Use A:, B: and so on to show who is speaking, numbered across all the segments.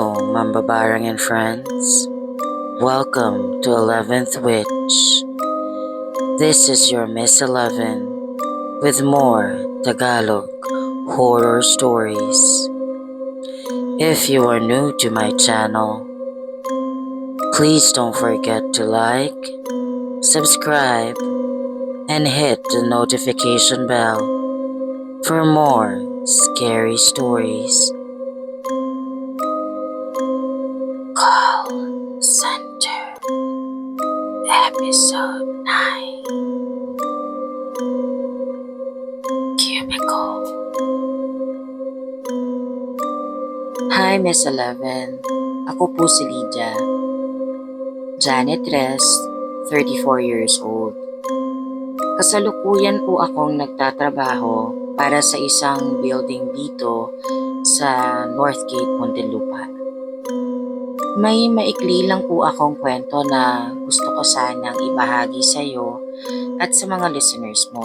A: Hello, Mambabarang and friends. Welcome to 11th Witch. This is your Miss 11 with more Tagalog horror stories. If you are new to my channel, please don't forget to like, subscribe, and hit the notification bell for more scary stories. Call Center Episode 9 Cubicle. Hi Miss 11, ako po si Lydia. Janet Rest, 34 years old. Kasalukuyan po akong nagtatrabaho para sa isang building dito sa Northgate, Muntinlupa. May maikli lang po akong kwento na gusto ko sanang ibahagi sa iyo at sa mga listeners mo.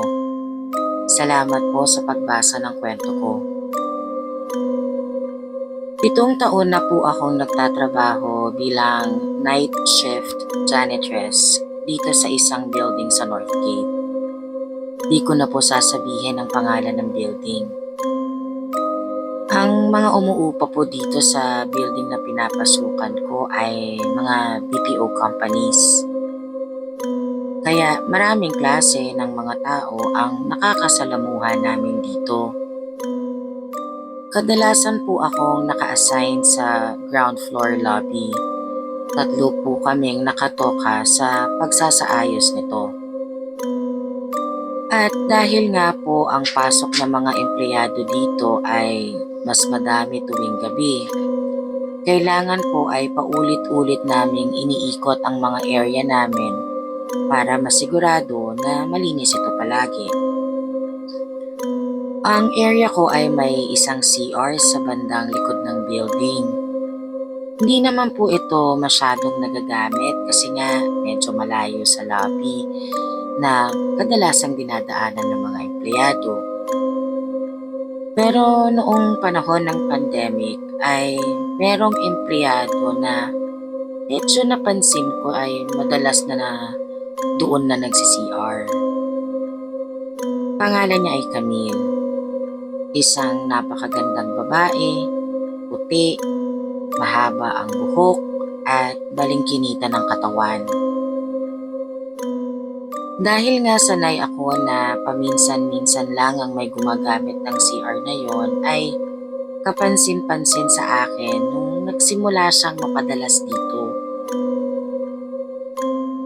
A: Salamat po sa pagbasa ng kwento ko. 7 taon na po akong nagtatrabaho bilang night shift janitress dito sa isang building sa Northgate. Di ko na po sasabihin ang pangalan ng building. Ang mga umuupa po dito sa building na pinapasukan ko ay mga BPO companies. Kaya maraming klase ng mga tao ang nakakasalamuhan namin dito. Kadalasan po akong naka-assign sa ground floor lobby. 3 po kaming nakatoka sa pagsasaayos nito. At dahil nga po ang pasok ng mga empleyado dito ay mas madami tuwing gabi, kailangan po ay paulit-ulit naming iniikot ang mga area namin para masigurado na malinis ito palagi. Ang area ko ay may isang CR sa bandang likod ng building. Hindi naman po ito masyadong nagagamit kasi nga medyo malayo sa lobby na kadalasang dinadaanan ng mga empleyado. Pero noong panahon ng pandemic ay merong empleyado na medyo napansin ko ay madalas na doon na nagsi-CR. Pangalan niya ay Camille. Isang napakagandang babae, puti, mahaba ang buhok at balingkinita ng katawan. Dahil nga sanay ako na paminsan-minsan lang ang may gumagamit ng CR na yon, ay kapansin-pansin sa akin nung nagsimula siyang mapadalas dito.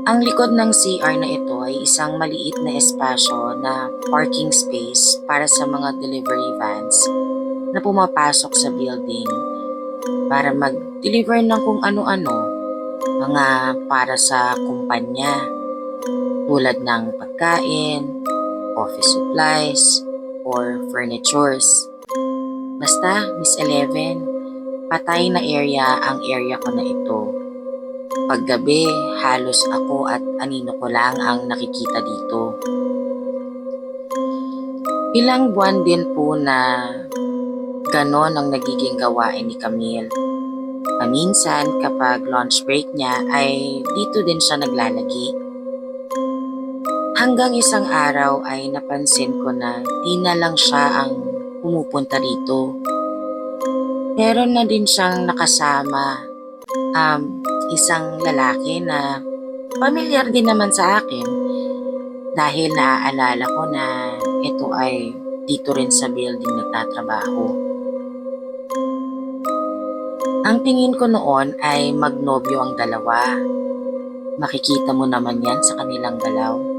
A: Ang likod ng CR na ito ay isang maliit na espasyo na parking space para sa mga delivery vans na pumapasok sa building para mag-deliver ng kung ano-ano, mga para sa kumpanya tulad ng pagkain, office supplies, or furnitures. Basta, Miss 11, patay na area ang area ko na ito. Paggabi, halos ako at anino ko lang ang nakikita dito. Ilang buwan din po na ganon ang nagiging gawain ni Camille. Paminsan kapag lunch break niya ay dito din siya naglalagi. Hanggang isang araw ay napansin ko na di na lang siya ang pumupunta rito. Meron na din siyang nakasama, isang lalaki na pamilyar din naman sa akin dahil naaalala ko na ito ay dito rin sa building nagtatrabaho. Ang tingin ko noon ay magnobyo ang dalawa. Makikita mo naman yan sa kanilang galaw.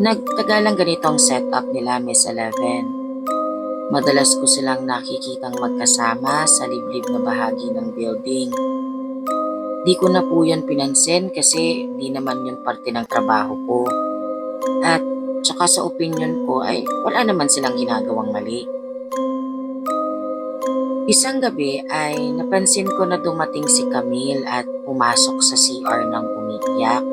A: Nagtagalang ganitong setup nila, Miss 11. Madalas ko silang nakikitang magkasama sa liblib na bahagi ng building. Di ko na po yun pinansin kasi di naman yun parte ng trabaho ko. At tsaka sa opinion ko ay wala naman silang ginagawang mali. Isang gabi ay napansin ko na dumating si Camille at pumasok sa CR ng umiiyak.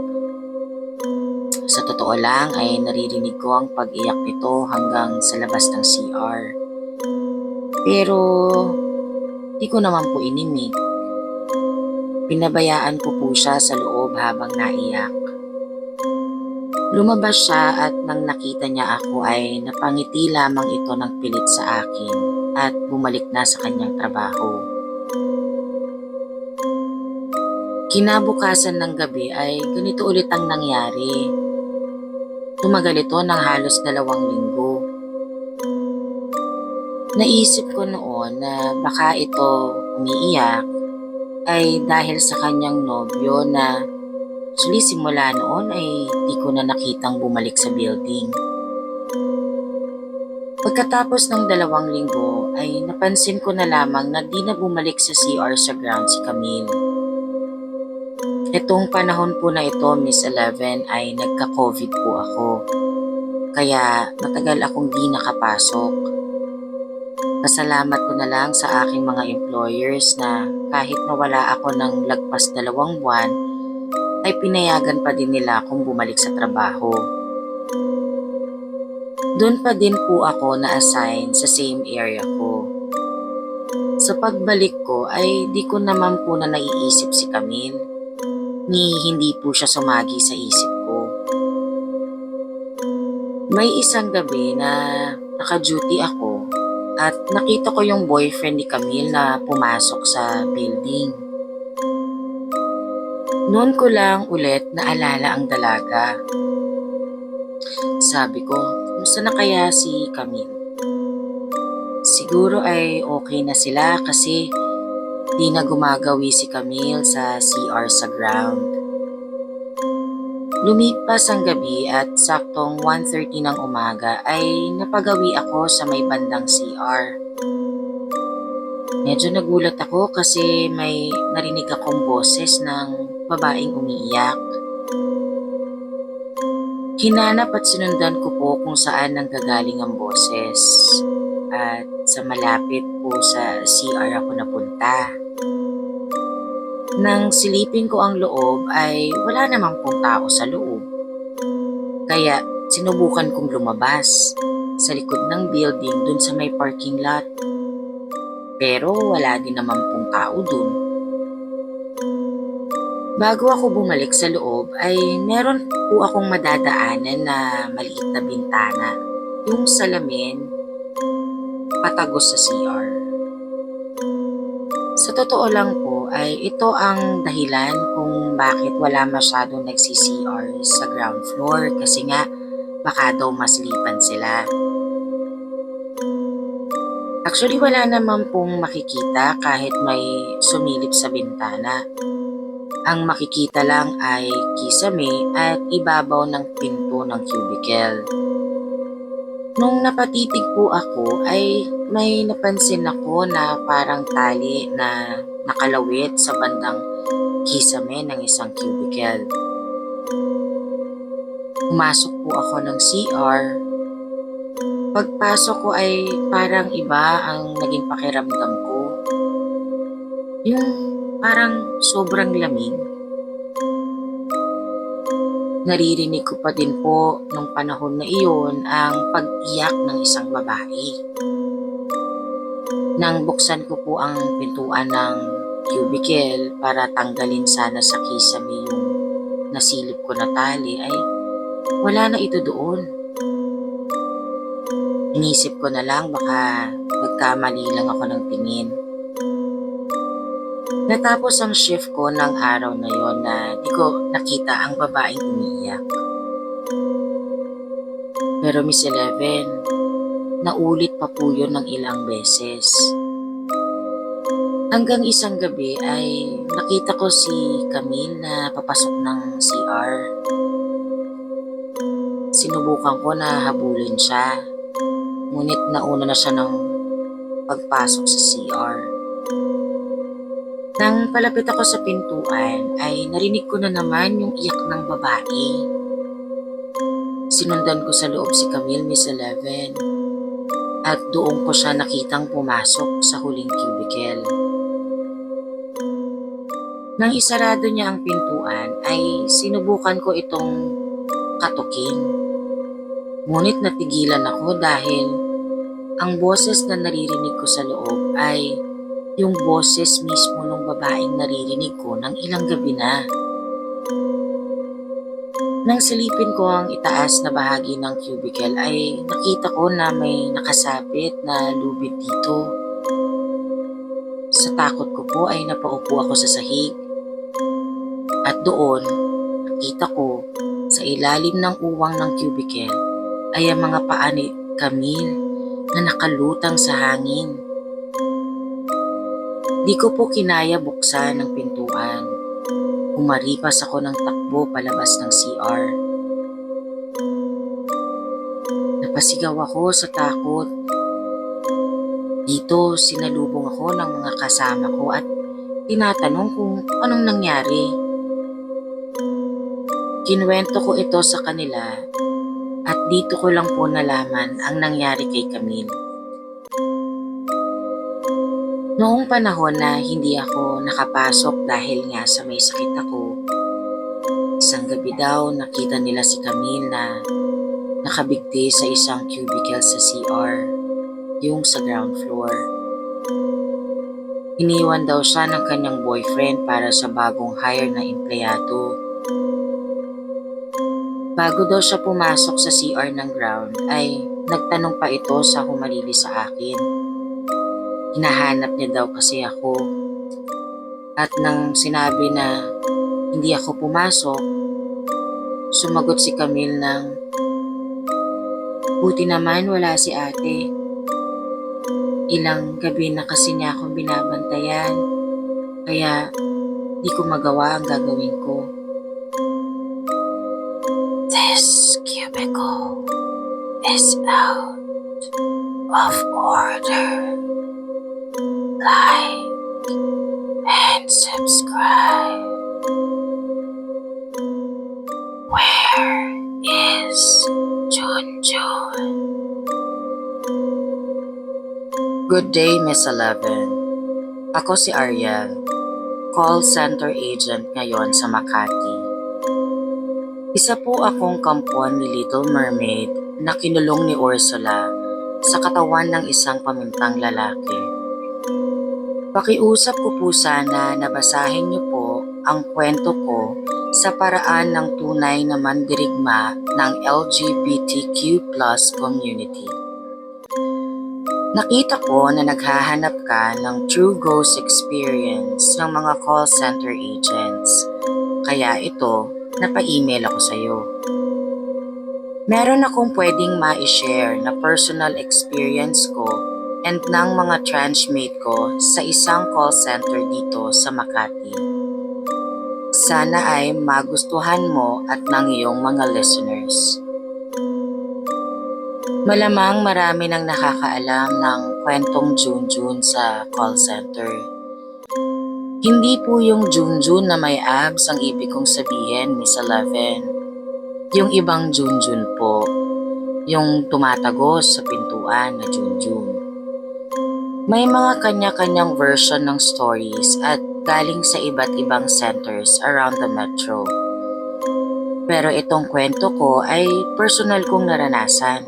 A: Sa totoo lang ay naririnig ko ang pag-iyak nito hanggang sa labas ng CR. Pero Di ko naman po inimik. Pinabayaan ko po siya sa loob habang naiyak. Lumabas siya at nang nakita niya ako ay napangiti lamang ito ng pilit sa akin at bumalik na sa kanyang trabaho. Kinabukasan ng gabi ay ganito ulit ang nangyari. Tumagal ito ng halos 2 linggo. Naisip ko noon na baka ito umiiyak ay dahil sa kanyang nobyo na actually simula noon ay di ko na nakitang bumalik sa building. Pagkatapos ng 2 linggo ay napansin ko na lamang na di na bumalik sa CR sa ground si Camille. Itong panahon po na ito, Miss 11, ay nagka-COVID po ako. Kaya matagal akong di nakapasok. Pasalamat ko na lang sa aking mga employers na kahit nawala ako ng lagpas 2 buwan, ay pinayagan pa din nila akong bumalik sa trabaho. Doon pa din po ako na-assign sa same area ko. Sa pagbalik ko ay di ko naman po na naiisip si Camille, ni hindi po siya sumagi sa isip ko. May isang gabi na naka-duty ako at nakita ko yung boyfriend ni Camille na pumasok sa building. Noon ko lang ulit naalala ang dalaga. Sabi ko, kumusta na kaya si Camille? Siguro ay okay na sila kasi di na gumagawi si Camille sa CR sa ground. Lumipas ang gabi at saktong 1:30 ng umaga ay napagawi ako sa may bandang CR. Medyo nagulat ako kasi may narinig akong boses ng babaeng umiiyak. Hinanap at sinundan ko po kung saan nanggagaling ang boses at sa malapit po sa CR ako napunta. Nang silipin ko ang loob ay wala namang pong tao sa loob. Kaya sinubukan kong lumabas sa likod ng building dun sa may parking lot. Pero wala din naman pong tao dun. Bago ako bumalik sa loob ay meron po akong madadaanan na maliit na bintana. Yung salamin patagos sa CR. Sa totoo lang po ay ito ang dahilan kung bakit wala masyadong nagsi-CR sa ground floor kasi nga baka daw maslipan sila. Actually wala naman pong makikita kahit may sumilip sa bintana. Ang makikita lang ay kisame at ibabaw ng pinto ng cubicle. Nung napatitig po ako ay may napansin ako na parang tali na nakalawit sa bandang kisame ng isang cubicle. Pumasok po ako ng CR. Pagpasok ko ay parang iba ang naging pakiramdam ko. Yung parang sobrang lamig. Naririnig ko pa din po nung panahon na iyon ang pag-iyak ng isang babae. Nang buksan ko po ang pintuan ng cubicle para tanggalin sana sa kisame yung nasilip ko na tali ay wala na ito doon. Inisip ko na lang baka nagkamali lang ako ng tingin. Natapos ang shift ko ng araw na yon na di ko nakita ang babaeng umiiyak. Pero Miss 11, naulit pa po yun ng ilang beses. Hanggang isang gabi ay nakita ko si Camille na papasok ng CR. Sinubukan ko na habulin siya, ngunit nauna na siya ng pagpasok sa CR. Nang palapit ako sa pintuan ay narinig ko na naman yung iyak ng babae. Sinundan ko sa loob si Camille, Miss 11, at doon ko siya nakitang pumasok sa huling cubicle. Nang isarado niya ang pintuan ay sinubukan ko itong katukin. Ngunit natigilan ako dahil ang boses na naririnig ko sa loob ay yung boses mismo ng babaeng naririnig ko ng ilang gabi na. Nang silipin ko ang itaas na bahagi ng cubicle ay nakita ko na may nakasapit na lubid dito. Sa takot ko po ay napaupo ako sa sahig. At doon, nakita ko sa ilalim ng uwang ng cubicle ay ang mga paa ni Camille na nakalutang sa hangin. Di ko po kinaya buksan ang pintuan. Umaripas ako ng takbo palabas ng CR. Napasigaw ako sa takot. Dito sinalubong ako ng mga kasama ko at tinatanong kung anong nangyari. Kinuwento ko ito sa kanila at dito ko lang po nalaman ang nangyari kay Camille. Noong panahon na hindi ako nakapasok dahil nga sa may sakit ako, isang gabi daw nakita nila si Camille na nakabigti sa isang cubicle sa CR, yung sa ground floor. Iniwan daw siya ng kanyang boyfriend para sa bagong hire na empleyado. Bago daw siya pumasok sa CR ng ground ay nagtanong pa ito sa humalili sa akin. Hinahanap niya daw kasi ako. At nang sinabi na hindi ako pumasok, sumagot si Camille ng, "Buti naman wala si ate. Ilang gabi na kasi niya akong binabantayan, kaya di ko magawa ang gagawin ko." This cubicle is out of order. Like and subscribe. Where is Junjun? Good day, Miss 11. Ako si Ariel, call center agent ngayon sa Makati. Isa po akong kampuan ni Little Mermaid na kinulong ni Ursula sa katawan ng isang pamintang lalaki. Pakiusap ko po sana na basahin niyo po ang kwento ko sa paraan ng tunay na mandirigma ng LGBTQ+ community. Nakita ko na naghahanap ka ng true ghost experience ng mga call center agents. Kaya ito, napa-email ako sa iyo. Meron akong pwedeng ma-share na personal experience ko and ng mga transmate ko sa isang call center dito sa Makati. Sana ay magustuhan mo at ng iyong mga listeners. Malamang marami nang nakakaalam ng kwentong Junjun sa call center. Hindi po yung Junjun na may abs ang ibig kong sabihin, Miss 11. Yung ibang Junjun po, yung tumatagos sa pintuan na Junjun. May mga kanya-kanyang version ng stories at galing sa iba't ibang centers around the metro. Pero itong kwento ko ay personal kong naranasan.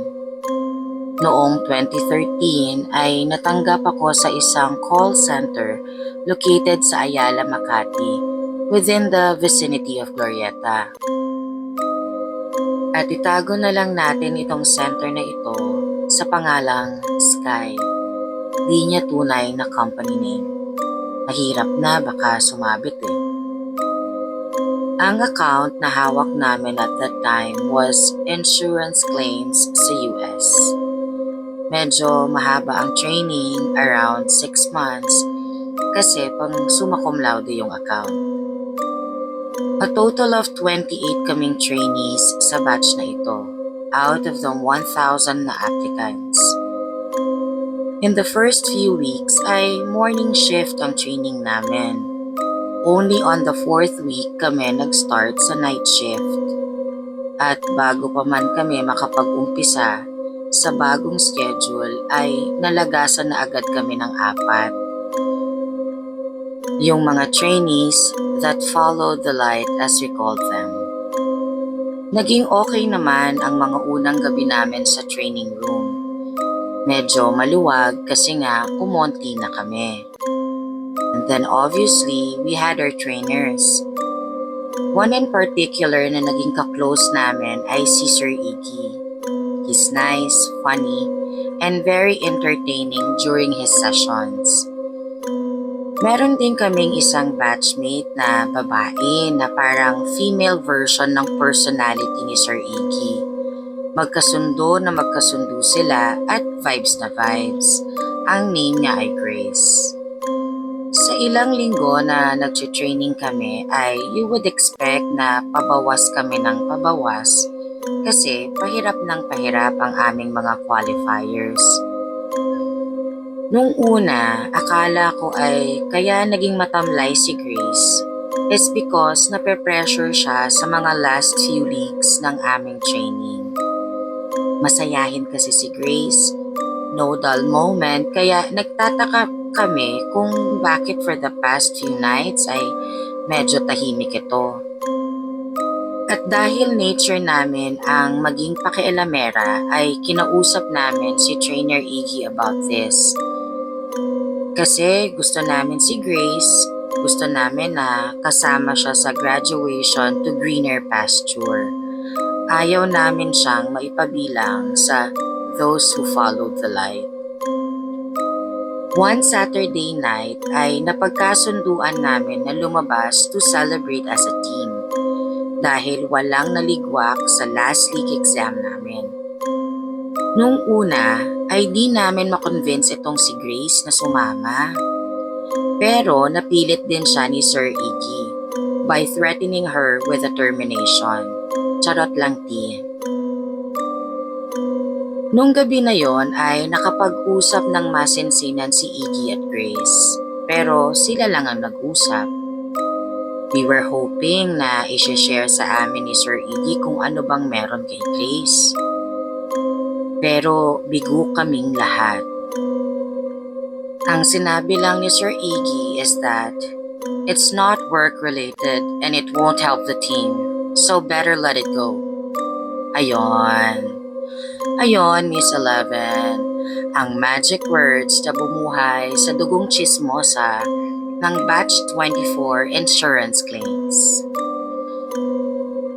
A: Noong 2013 ay natanggap ako sa isang call center located sa Ayala, Makati, within the vicinity of Glorieta. At itago na lang natin itong center na ito sa pangalang Sky. Di niya tunay na company name. Mahirap na baka sumabit eh. Ang account na hawak namin at that time was insurance claims sa US. Medyo mahaba ang training, around 6 months, kasi pang summa cum laude yung account. A total of 28 kaming trainees sa batch na ito, out of the 1,000 na applicants. In the first few weeks ay morning shift ang training namin. Only on the 4th week kami nag-start sa night shift. At bago pa man kami makapag-umpisa sa bagong schedule ay nalagasan na agad kami ng 4. Yung mga trainees that followed the light as we called them. Naging okay naman ang mga unang gabi namin sa training room. Medyo maluwag kasi nga kumonti na kami. And then obviously, we had our trainers. One in particular na naging ka-close namin ay si Sir Iggy. He's nice, funny, and very entertaining during his sessions. Meron din kaming isang batchmate na babae na parang female version ng personality ni Sir Iggy. Magkasundo sila at vibes na vibes. Ang name niya ay Grace. Sa ilang linggo na nag-training kami ay you would expect na pabawas kami ng pabawas kasi pahirap ng pahirap ang aming mga qualifiers. Nung una, akala ko ay kaya naging matamlay si Grace is because nape-pressure siya sa mga last few weeks ng aming training. Masayahin kasi si Grace, no dull moment, kaya nagtataka kami kung bakit for the past few nights ay medyo tahimik ito. At dahil nature namin ang maging pakialamera ay kinausap namin si Trainer Iggy about this. Kasi gusto namin si Grace, gusto namin na kasama siya sa graduation to greener pasture. Ayaw namin siyang maipabilang sa those who followed the light. One Saturday night ay napagkasunduan namin na lumabas to celebrate as a team dahil walang naligwak sa last week exam namin. Nung una ay di namin makonvince itong si Grace na sumama. Pero napilit din siya ni Sir Iggy by threatening her with a termination. Charot lang ti. Nung gabi na yon ay nakapag-usap ng masinsinan si Iggy at Grace. Pero sila lang ang nag-usap. We were hoping na i-share sa amin ni Sir Iggy kung ano bang meron kay Grace. Pero bigo kaming lahat. Ang sinabi lang ni Sir Iggy is that it's not work-related and it won't help the team. So better let it go. Ayon, Miss 11, ang magic words na bumuhay sa dugong chismosa ng Batch 24 insurance claims.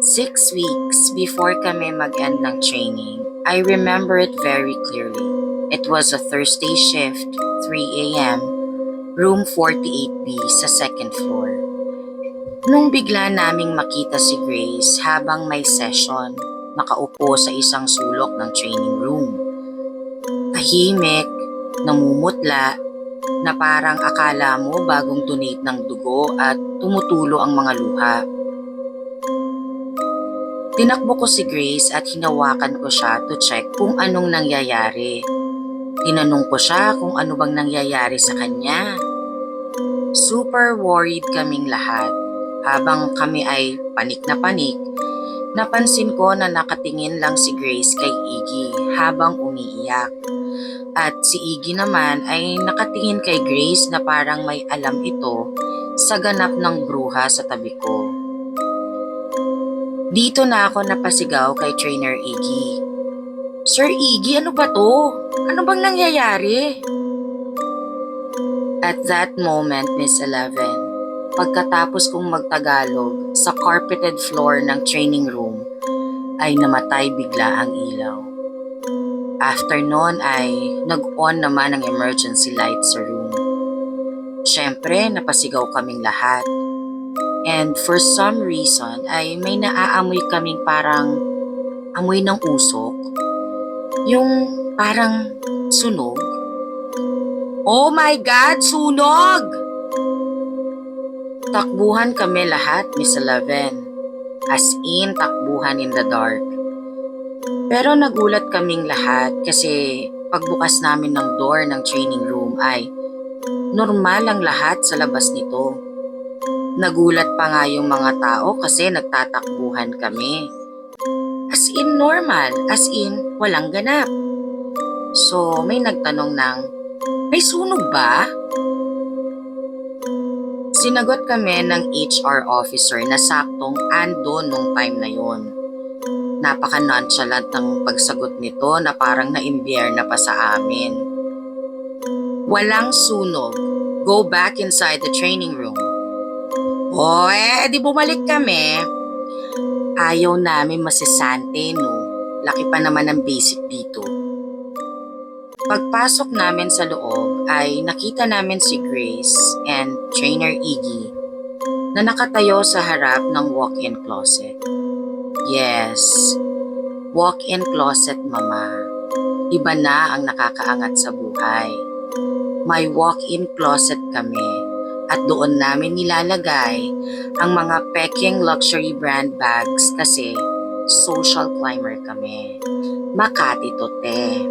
A: 6 weeks before kami mag-end ng training, I remember it very clearly. It was a Thursday shift, 3 a.m., room 48B sa second floor. Nung bigla naming makita si Grace habang may session, nakaupo sa isang sulok ng training room. Tahimik, namumutla, na parang akala mo bagong donate ng dugo at tumutulo ang mga luha. Tinakbo ko si Grace at hinawakan ko siya to check kung anong nangyayari. Tinanong ko siya kung ano bang nangyayari sa kanya. Super worried kaming lahat. Habang kami ay panik na panik, napansin ko na nakatingin lang si Grace kay Iggy habang umiiyak. At si Iggy naman ay nakatingin kay Grace na parang may alam ito sa ganap ng bruha sa tabi ko. Dito na ako napasigaw kay Trainer Iggy. Sir Iggy, ano ba to? Ano bang nangyayari? At that moment, Miss 11, pagkatapos kong magtagalog sa carpeted floor ng training room, ay namatay bigla ang ilaw. After noon ay nag-on naman ang emergency light sa room. Siyempre, napasigaw kaming lahat. And for some reason ay may naaamoy kaming parang amoy ng usok. Yung parang sunog. Oh my God! Sunog! Takbuhan kami lahat, Miss 11. As in, takbuhan in the dark. Pero nagulat kaming lahat kasi pagbukas namin ng door ng training room ay normal ang lahat sa labas nito. Nagulat pa nga yung mga tao kasi nagtatakbuhan kami. As in normal, as in walang ganap. So may nagtanong ng, may sunog ba? Sinagot kami ng HR officer na saktong andon nung time na yon. Napaka-nonchalant ng pagsagot nito na parang na-imbyerna pa sa amin. Walang sunog, Go back inside the training room. O di bumalik kami. Ayaw namin masisante, no? Laki pa naman ang basic dito. Pagpasok namin sa loob ay nakita namin si Grace and Trainer Iggy na nakatayo sa harap ng walk-in closet. Yes, walk-in closet, mama. Iba na ang nakakaangat sa buhay. May walk-in closet kami at doon namin nilalagay ang mga peking luxury brand bags kasi social climber kami. Makati to, te.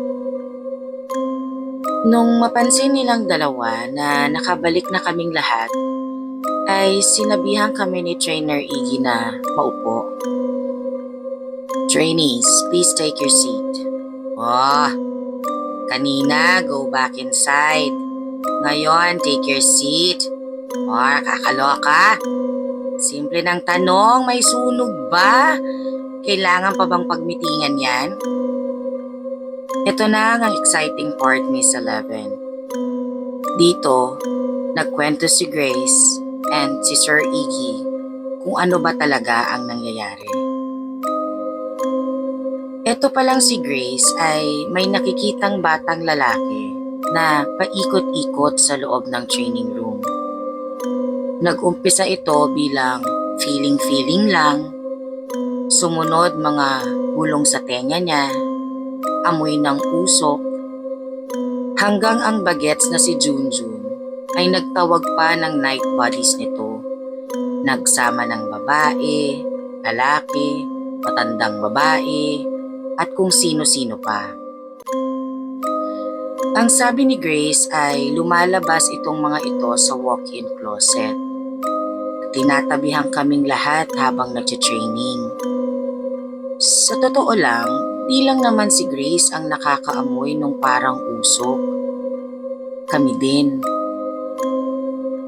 A: Nung mapansin nilang dalawa na nakabalik na kaming lahat, ay sinabihan kami ni Trainer Iggy na maupo. Trainees, please take your seat. Kanina, go back inside. Ngayon, take your seat. Kakaloka. Simple ng tanong, may sunog ba? Kailangan pa bang pagmitingan yan? Ito na ang exciting part, Miss 11. Dito, nagkwento si Grace and si Sir Iggy kung ano ba talaga ang nangyayari. Ito palang si Grace ay may nakikitang batang lalaki na paikot-ikot sa loob ng training room. Nag-umpisa ito bilang feeling-feeling lang, sumunod mga bulong sa tenga niya, amoy ng usok, hanggang ang bagets na si Junjun ay nagtawag pa ng night bodies nito. Nagsama ng babae, lalaki, matandang babae, at kung sino-sino pa. Ang sabi ni Grace ay lumalabas itong mga ito sa walk-in closet. Tinatabihan kaming lahat habang nagche-training. Sa totoo lang, di lang naman si Grace ang nakakaamoy nung parang usok. Kami din.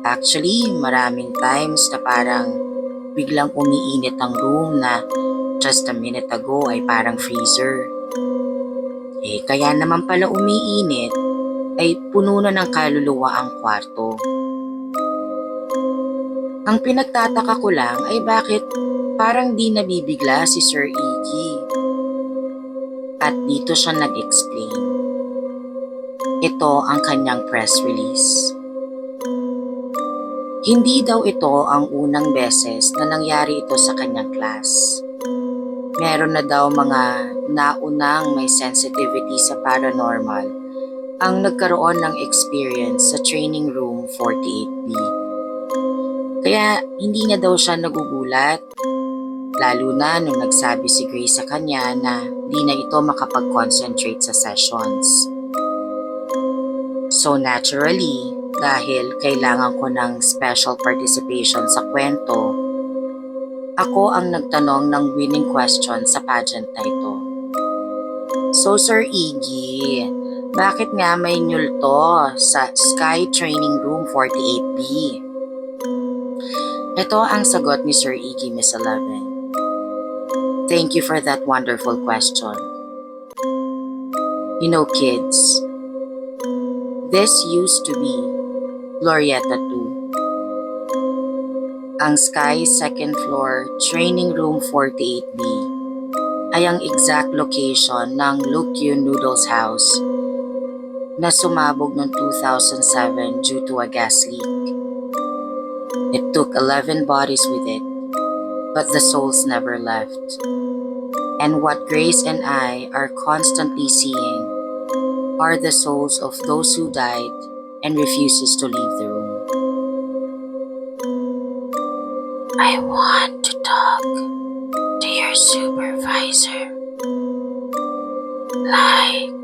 A: Actually, maraming times na parang biglang umiinit ang room na just a minute ago ay parang freezer. Kaya naman pala umiinit ay puno na ng kaluluwa ang kwarto. Ang pinagtataka ko lang ay bakit parang di nabibigla si Sir Iggy. At dito siya nag-explain. Ito ang kanyang press release. Hindi daw ito ang unang beses na nangyari ito sa kanyang class. Meron na daw mga naunang may sensitivity sa paranormal ang nagkaroon ng experience sa training room 48B. Kaya hindi na daw siya nagugulat, lalo na nung nagsabi si Grace sa kanya na di na ito makapag-concentrate sa sessions. So naturally, dahil kailangan ko ng special participation sa kwento, ako ang nagtanong ng winning question sa pageant na ito. So Sir Iggy, bakit nga may nyulto sa Sky Training Room 48B? Ito ang sagot ni Sir Iggy, Miss 11. Thank you for that wonderful question. You know, kids, this used to be Glorieta 2. Ang Sky second floor Training Room 48B ay ang exact location ng Luke Yun Noodles House na sumabog noong 2007 due to a gas leak. It took 11 bodies with it, but the souls never left. And what Grace and I are constantly seeing are the souls of those who died and refuses to leave the room. I want to talk to your supervisor. Like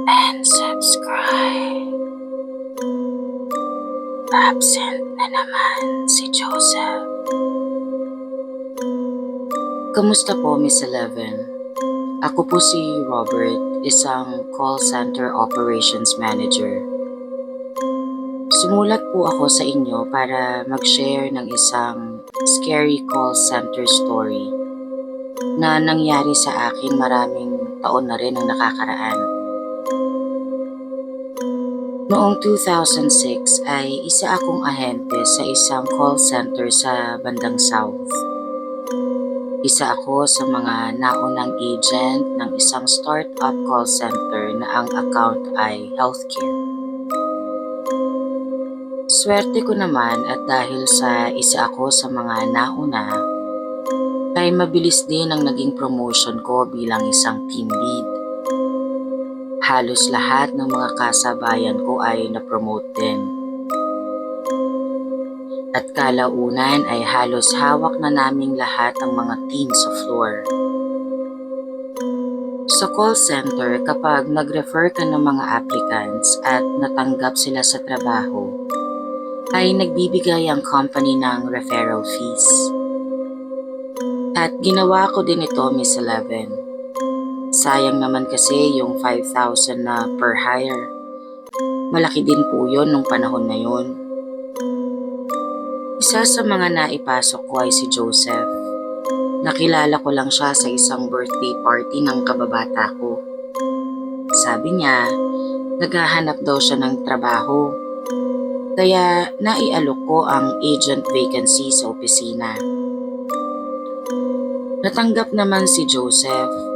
A: and subscribe. Absent na naman si Joseph. Kamusta po, Miss 11? Ako po si Robert, isang call center operations manager. Sumulat po ako sa inyo para mag-share ng isang scary call center story na nangyari sa akin maraming taon na rin ang nakakaraan. Noong 2006 ay isa akong ahente sa isang call center sa bandang South. Isa ako sa mga naunang agent ng isang startup call center na ang account ay healthcare. Swerte ko naman at dahil sa isa ako sa mga nauna, ay mabilis din ang naging promotion ko bilang isang team lead. Halos lahat ng mga kasabayan ko ay na-promote din. At kalaunan ay halos hawak na naming lahat ang mga team sa floor. Sa call center, kapag nag-refer ka ng mga applicants at natanggap sila sa trabaho, ay nagbibigay ang company ng referral fees. At ginawa ko din ito, Miss 11. Sayang naman kasi yung 5,000 na per hire. Malaki din po yun nung panahon na yun. Isa sa mga naipasok ko ay si Joseph. Nakilala ko lang siya sa isang birthday party ng kababata ko. Sabi niya, naghahanap daw siya ng trabaho. Kaya naialok ko ang agent vacancy sa opisina. Natanggap naman si Joseph.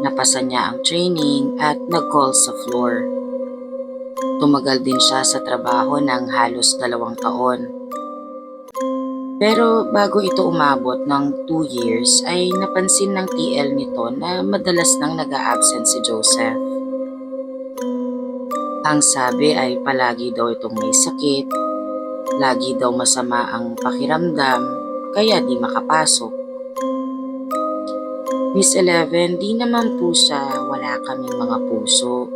A: Napasa niya ang training at nag-call sa floor. Tumagal din siya sa trabaho ng halos 2 taon. Pero bago ito umabot ng 2 years ay napansin ng TL nito na madalas nang nag-a-absent si Joseph. Ang sabi ay palagi daw itong may sakit, lagi daw masama ang pakiramdam, kaya di makapasok. Miss 11, di naman po siya wala kaming mga puso.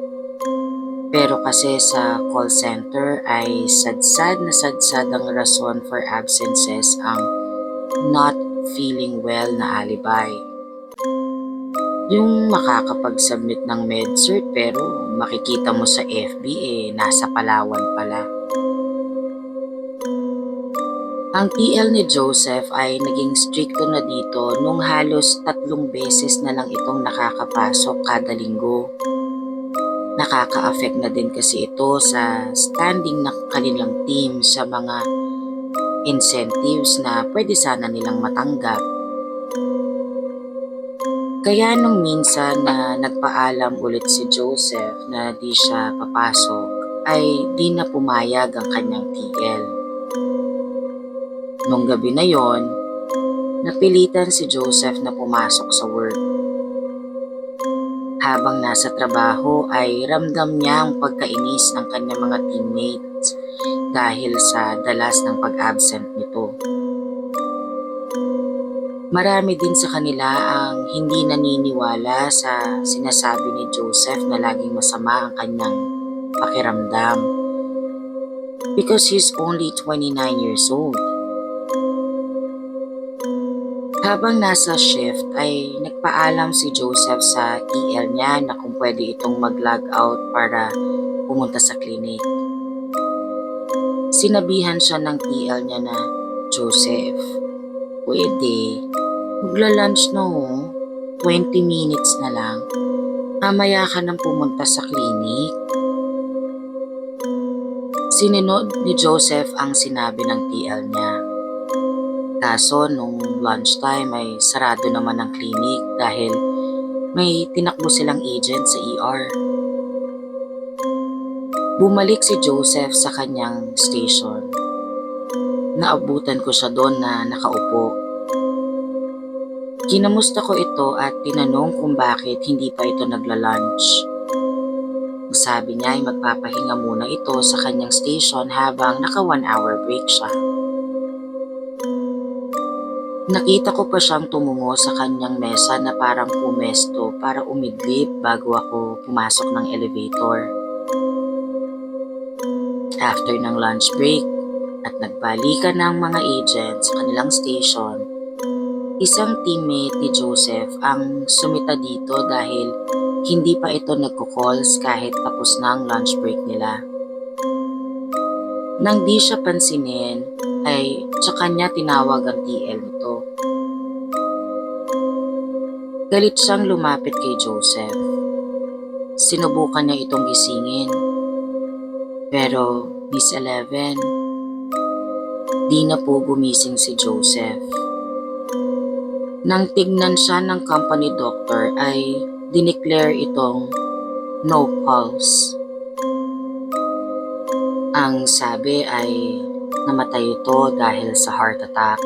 A: Pero kasi sa call center ay sadsad ang rason for absences ang not feeling well na alibay. Yung makakapag-submit ng med-cert pero makikita mo sa FB nasa Palawan pala. Ang TL ni Joseph ay naging stricto na dito nung halos 3 beses na lang itong nakakapasok kada linggo. Nakaka-affect na din kasi ito sa standing ng kanilang team sa mga incentives na pwede sana nilang matanggap. Kaya nung minsan na nagpaalam ulit si Joseph na di siya papasok, ay di na pumayag ang kanyang TL. Nung gabi na yon, napilitan si Joseph na pumasok sa work. Habang nasa trabaho ay ramdam niya ang pagkainis ng kanyang mga teammates dahil sa dalas ng pag-absent nito. Marami din sa kanila ang hindi naniniwala sa sinasabi ni Joseph na laging masama ang kanyang pakiramdam because he's only 29 years old. Habang nasa shift ay nagpaalam si Joseph sa TL niya na kung pwede itong mag-log out para pumunta sa clinic. Sinabihan siya ng TL niya na, Joseph, pwede. Magla-lunch na 20 minutes na lang. Mamaya ka nang pumunta sa clinic. Sinunod ni Joseph ang sinabi ng TL niya. Kaso nung lunchtime ay sarado naman ang clinic dahil may tinakbo silang agent sa ER. Bumalik si Joseph sa kanyang station. Naabutan ko siya doon na nakaupo. Kinamusta ko ito at tinanong kung bakit hindi pa ito nagla-lunch. Sabi niya ay magpapahinga muna ito sa kanyang station habang naka 1 hour break siya. Nakita ko pa siyang tumungo sa kanyang mesa na parang pumesto para umidlip bago ako pumasok ng elevator. After ng lunch break at nagbalikan ng mga agents sa kanilang station, isang teammate ni Joseph ang sumita dito dahil hindi pa ito nagko-calls kahit tapos na ang lunch break nila. Nang di siya pansinin, ay tsaka niya tinawag ang TL nito. Galit siyang lumapit kay Joseph. Sinubukan niya itong gisingin. Pero Miss Eleven, di na po gumising si Joseph. Nang tignan siya ng company doctor ay dineclare itong no pulse. Ang sabi ay namatay ito dahil sa heart attack.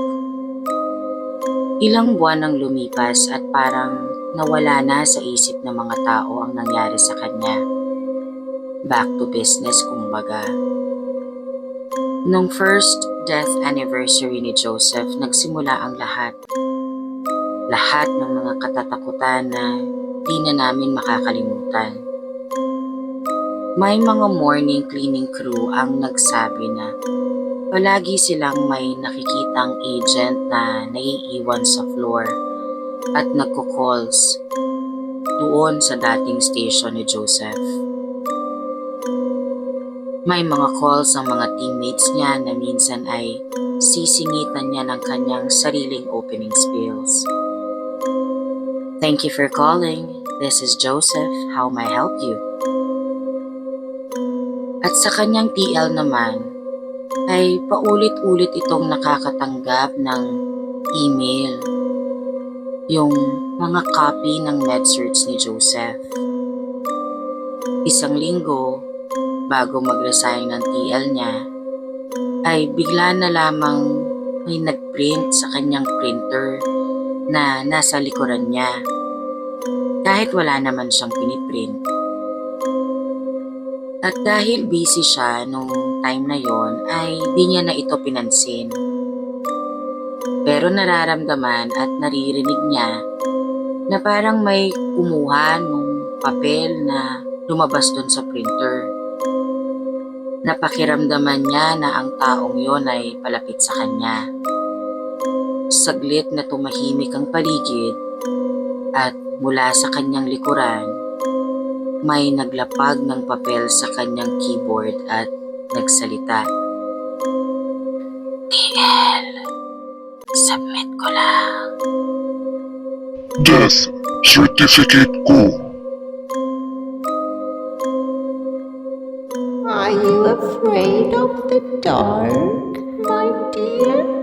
A: Ilang buwan ang lumipas at parang nawala na sa isip ng mga tao ang nangyari sa kanya. Back to business kumbaga. Nung first death anniversary ni Joseph, nagsimula ang lahat. Lahat ng mga katatakutan na di na namin makakalimutan. May mga morning cleaning crew ang nagsabi na palagi silang may nakikitang agent na naiiwan sa floor at nagko-calls doon sa dating station ni Joseph. May mga calls ang mga teammates niya na minsan ay sisingitan niya ng kanyang sariling opening spills. Thank you for calling. This is Joseph. How may I help you? At sa kanyang TL naman, ay paulit-ulit itong nakakatanggap ng email. Yung mga copy ng med-search ni Joseph. Isang linggo, bago mag-resign ng TL niya, ay bigla na lamang may nag-print sa kanyang printer na nasa likuran niya. Kahit wala naman siyang piniprint. At dahil busy siya nung time na yon ay di niya na ito pinansin. Pero nararamdaman at naririnig niya na parang may kumuha nung papel na lumabas doon sa printer. Napakiramdaman niya na ang taong yon ay palapit sa kanya. Saglit na tumahimik ang paligid at mula sa kanyang likuran, may naglapag ng papel sa kanyang keyboard at nagsalita. TL, submit ko lang.
B: Death certificate ko.
C: Are you afraid of the dark, my dear?